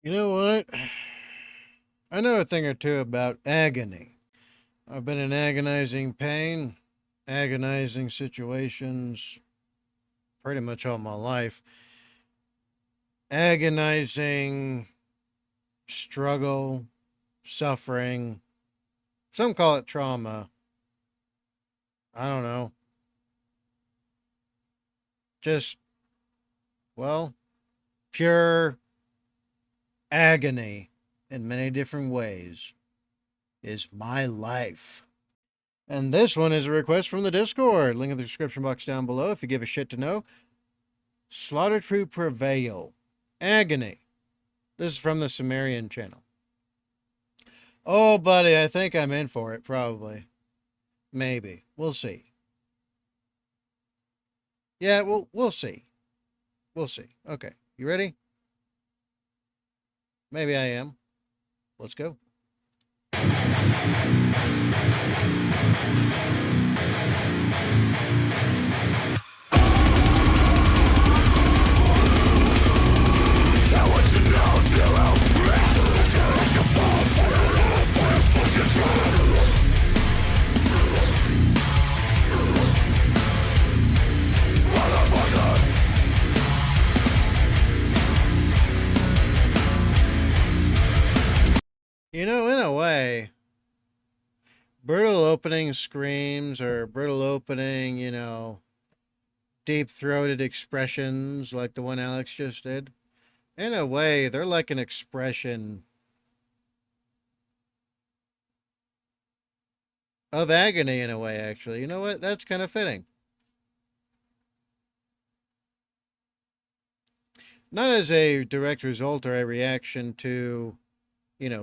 You know what? I know a thing or two about agony. I've been in agonizing pain, agonizing situations pretty much all my life. Agonizing struggle, suffering. Some call it trauma. I don't know. Just, well, pure agony in many different ways is my life. And this one is a request from the Discord. Link in the description box down below if you give a shit to know. Slaughter To Prevail. Agony. This is from the Sumerian channel. Oh, buddy, I think I'm in for it, probably. Maybe. We'll see. Yeah, we'll see. We'll see. Okay. You ready? Maybe I am. Let's go. You know, in a way, brutal opening screams or brutal opening, deep throated expressions like the one Alex just did. In a way, they're like an expression of agony, in a way, actually. You know what? That's kind of fitting. Not as a direct result or a reaction to,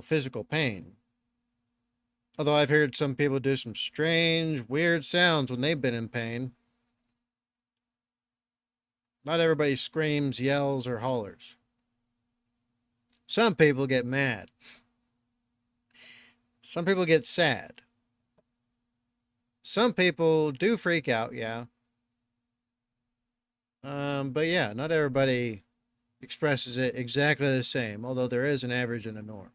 physical pain. Although I've heard some people do some strange, weird sounds when they've been in pain. Not everybody screams, yells, or hollers. Some people get mad. Some people get sad. Some people do freak out, yeah. But yeah, not everybody expresses it exactly the same, although there is an average and a norm.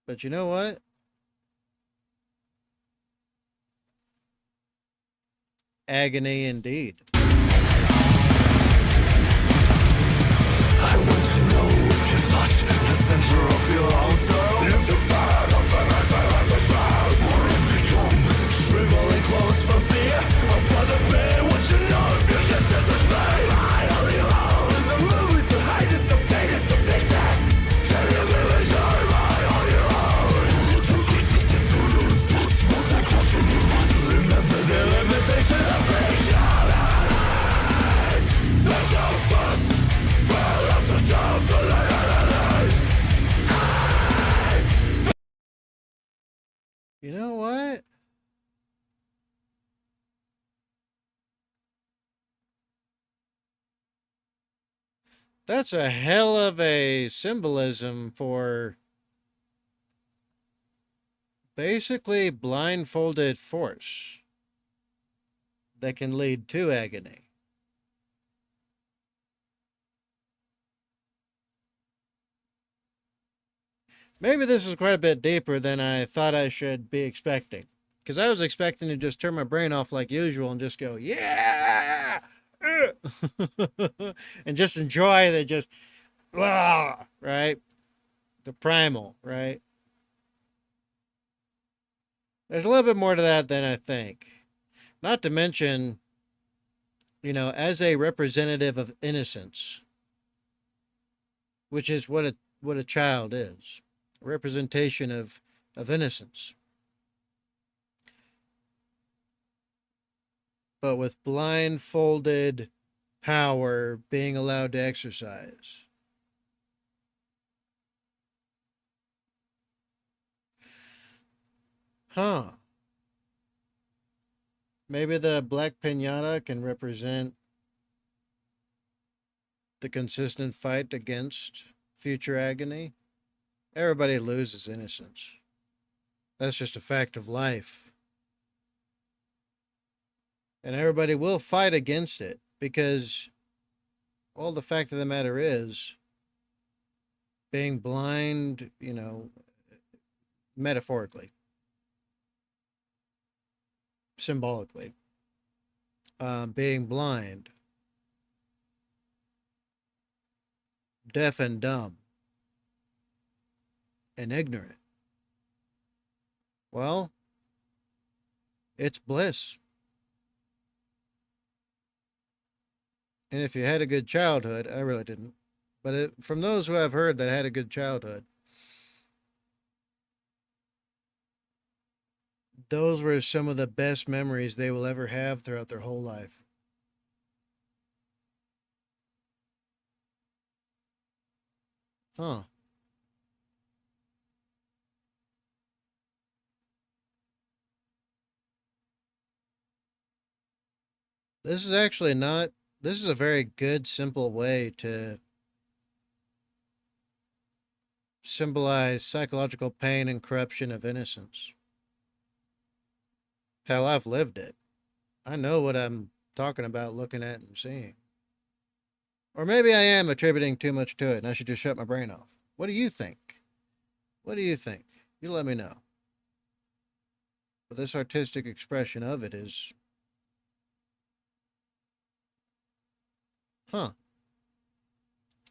But you know what? Agony indeed. I want to know if you touch the center of your own soul. If you burn up and I at the ground, or if you become shriveling close for fear of further pain. What you know if you just set the flame. I only hold in the mood to hide it, the pain, and the picture. Tell you really sure I on your own. Remember the limitation of vision. The darkness. You know what? That's a hell of a symbolism for basically blindfolded force that can lead to agony. Maybe this is quite a bit deeper than I thought I should be expecting. Because I was expecting to just turn my brain off like usual and just go, yeah! and just enjoy the just, right? The primal, right? There's a little bit more to that than I think. Not to mention, as a representative of innocence, which is what a child is, a representation of innocence, but with blindfolded power being allowed to exercise. Huh. Maybe the black pinata can represent the consistent fight against future agony. Everybody loses innocence. That's just a fact of life. And everybody will fight against it because, well, the fact of the matter is, being blind, metaphorically, symbolically, being blind, deaf and dumb, and ignorant. Well, it's bliss. And if you had a good childhood, I really didn't, but from those who I've heard that had a good childhood, those were some of the best memories they will ever have throughout their whole life. Huh. This is actually not, this is a very good, simple way to symbolize psychological pain and corruption of innocence. Hell, I've lived it. I know what I'm talking about, looking at, and seeing. Or maybe I am attributing too much to it and I should just shut my brain off. What do you think? What do you think? You let me know. But this artistic expression of it is. Huh. It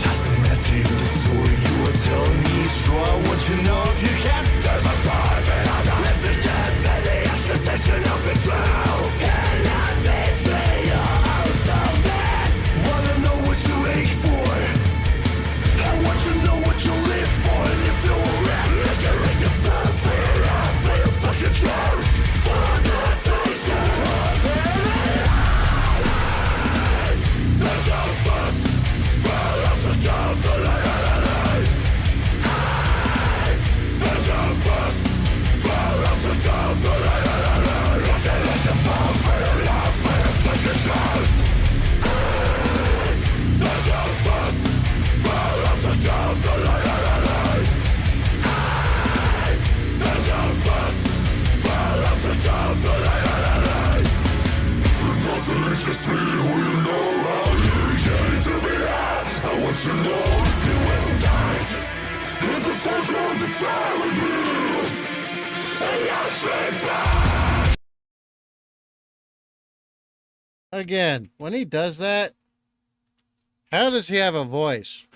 doesn't matter the story you are telling me. Sure, I want to know if you can. There's a private other. Lives in death and the accusation of betrayal. And I betray you, oh so bad. Wanna know what you ache for? I want to know what you live for. And if you were rest, if you like the film for your life, for your fucking truth, for the teacher of it. The doubters, well after doubt, the light. Just me, who you know how you came to be at. I want to know if you will die. In the center of the side with me. And you'll trade back. Again, when he does that, how does he have a voice?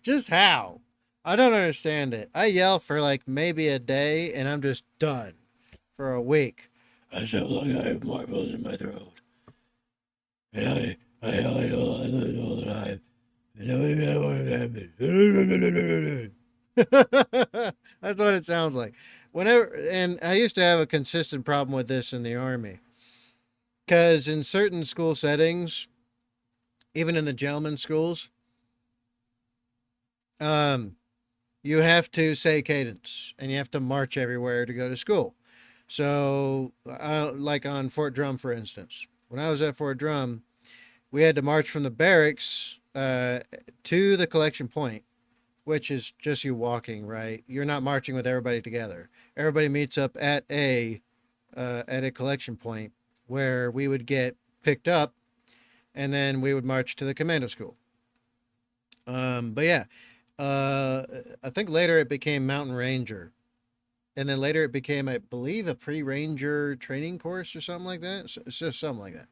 Just how? I don't understand it. I yell for like maybe a day and I'm just done for a week. I sound like I have marbles in my throat. And I yell all the time. That's what it sounds like. And I used to have a consistent problem with this in the Army. Because in certain school settings, even in the gentlemen's schools, you have to say cadence and you have to march everywhere to go to school. So, like on Fort Drum, for instance, when I was at Fort Drum, we had to march from the barracks to the collection point, which is just you walking, right? You're not marching with everybody together. Everybody meets up at a collection point where we would get picked up, and then we would march to the commando school. But yeah, I think later it became Mountain Ranger. And then later it became, I believe, a pre-ranger training course or something like that. It's just something like that.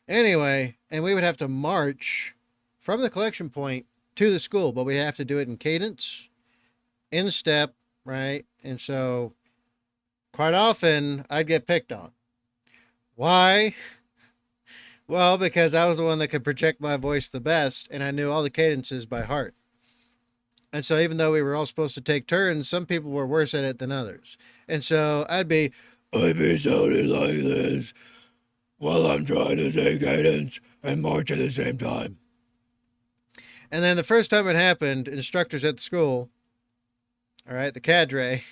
Anyway, and we would have to march from the collection point to the school, but we have to do it in cadence, in step, right? And so quite often I'd get picked on. Why? Well, because I was the one that could project my voice the best, and I knew all the cadences by heart. And so even though we were all supposed to take turns, some people were worse at it than others. And so I'd be sounding like this while I'm trying to say cadence and march at the same time. And then the first time it happened, instructors at the school, all right, the cadre,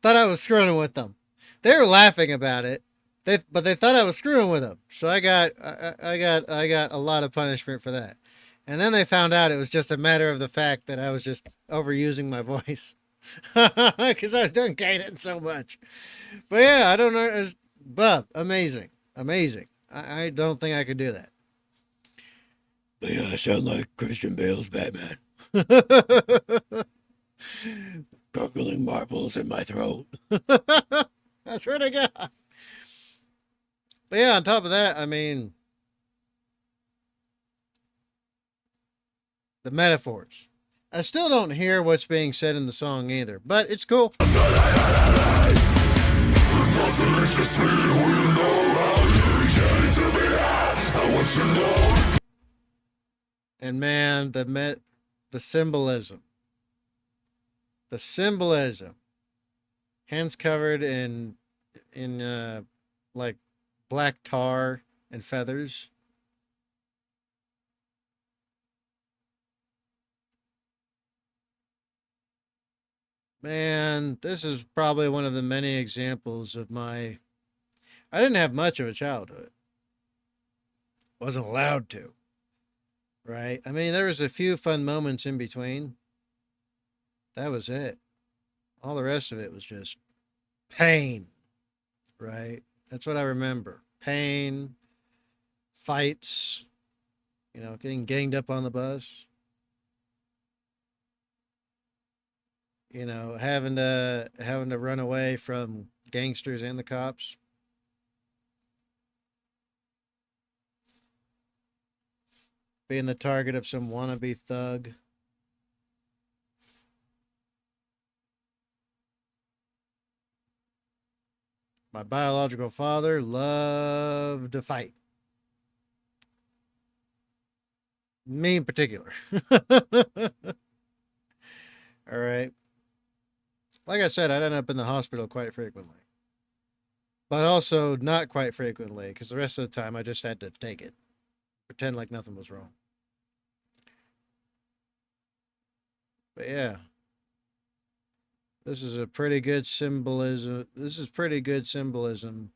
thought I was screwing with them. They were laughing about it, but they thought I was screwing with them. So I got a lot of punishment for that. And then they found out it was just a matter of the fact that I was just overusing my voice because I was doing cadence so much. But yeah, I don't know. But amazing. Amazing. I don't think I could do that. But yeah, I sound like Christian Bale's Batman. Gargling marbles in my throat. I swear to God. But yeah, on top of that, I mean, the metaphors. I still don't hear what's being said in the song either, but it's cool. And man, the symbolism. The symbolism. Hands covered in like black tar and feathers. Man, this is probably one of the many examples of my. I didn't have much of a childhood. Wasn't allowed to, right? I mean, there was a few fun moments in between. That was it. All the rest of it was just pain, right? That's what I remember. Pain, fights, getting ganged up on the bus, having to run away from gangsters and the cops. Being the target of some wannabe thug. My biological father loved to fight. Me in particular. All right. Like I said, I'd end up in the hospital quite frequently. But also not quite frequently, because the rest of the time I just had to take it. Pretend like nothing was wrong. But yeah. This is a pretty good symbolism. This is pretty good symbolism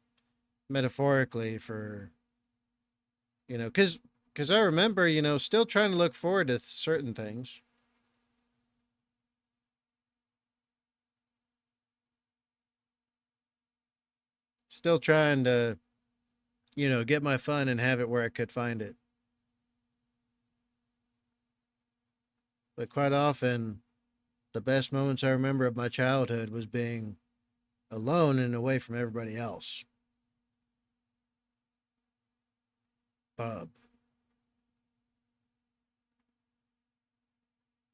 metaphorically for, because I remember, still trying to look forward to certain things. Still trying to, get my fun and have it where I could find it. But quite often, the best moments I remember of my childhood was being alone and away from everybody else. Bub.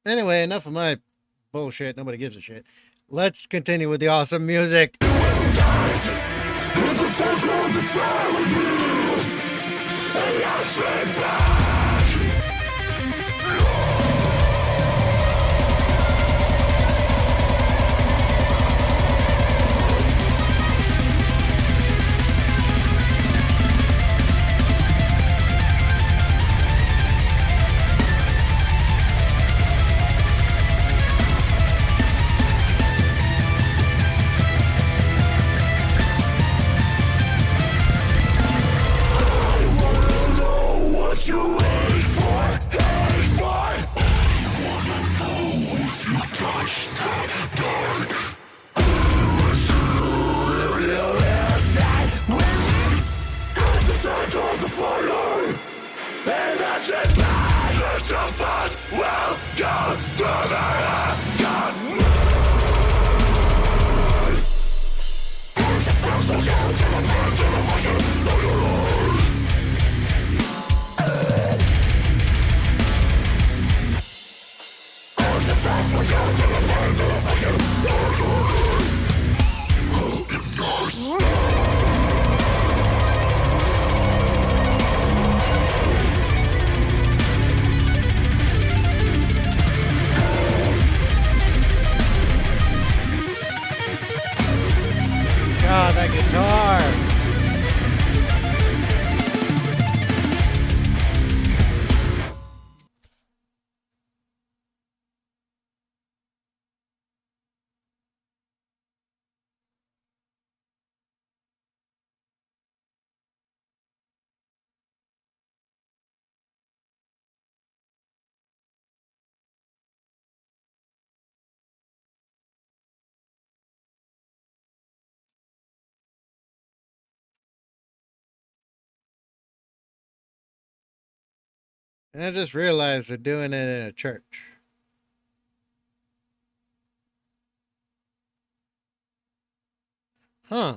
Anyway, enough of my bullshit. Nobody gives a shit. Let's continue with the awesome music. God, that guitar. And I just realized they're doing it in a church. Huh.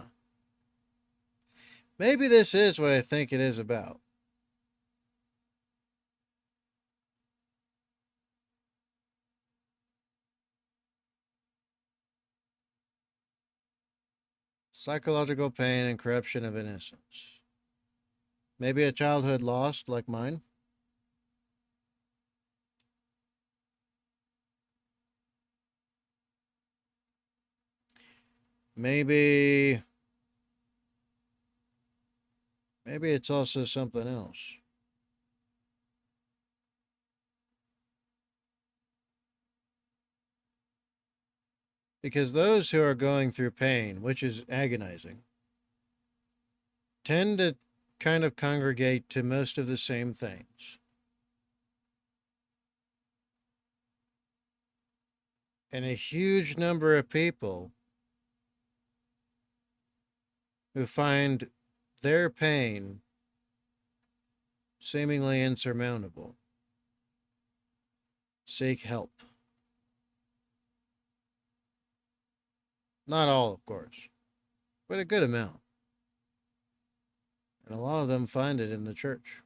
Maybe this is what I think it is about. Psychological pain and corruption of innocence. Maybe a childhood lost like mine. Maybe it's also something else. Because those who are going through pain, which is agonizing, tend to kind of congregate to most of the same things. And a huge number of people who find their pain seemingly insurmountable seek help. Not all, of course, but a good amount. And a lot of them find it in the church.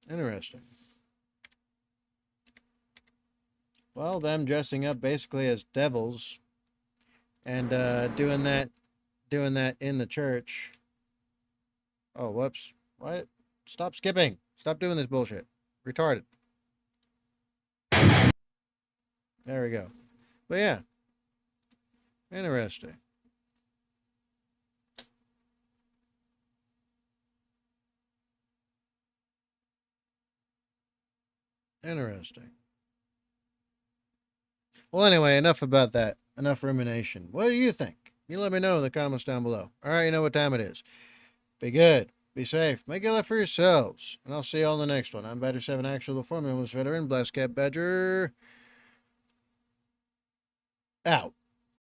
Interesting. Well, them dressing up basically as devils and doing that in the church. Oh, whoops. What? Stop skipping. Stop doing this bullshit. Retarded. There we go. But yeah. Interesting. Interesting. Well, anyway, enough about that. Enough rumination. What do you think? You let me know in the comments down below. All right, you know what time it is. Be good. Be safe. Make it life for yourselves. And I'll see you all in the next one. I'm Badger 7 Actual, the Formula veteran. Blast Cat Badger. Out.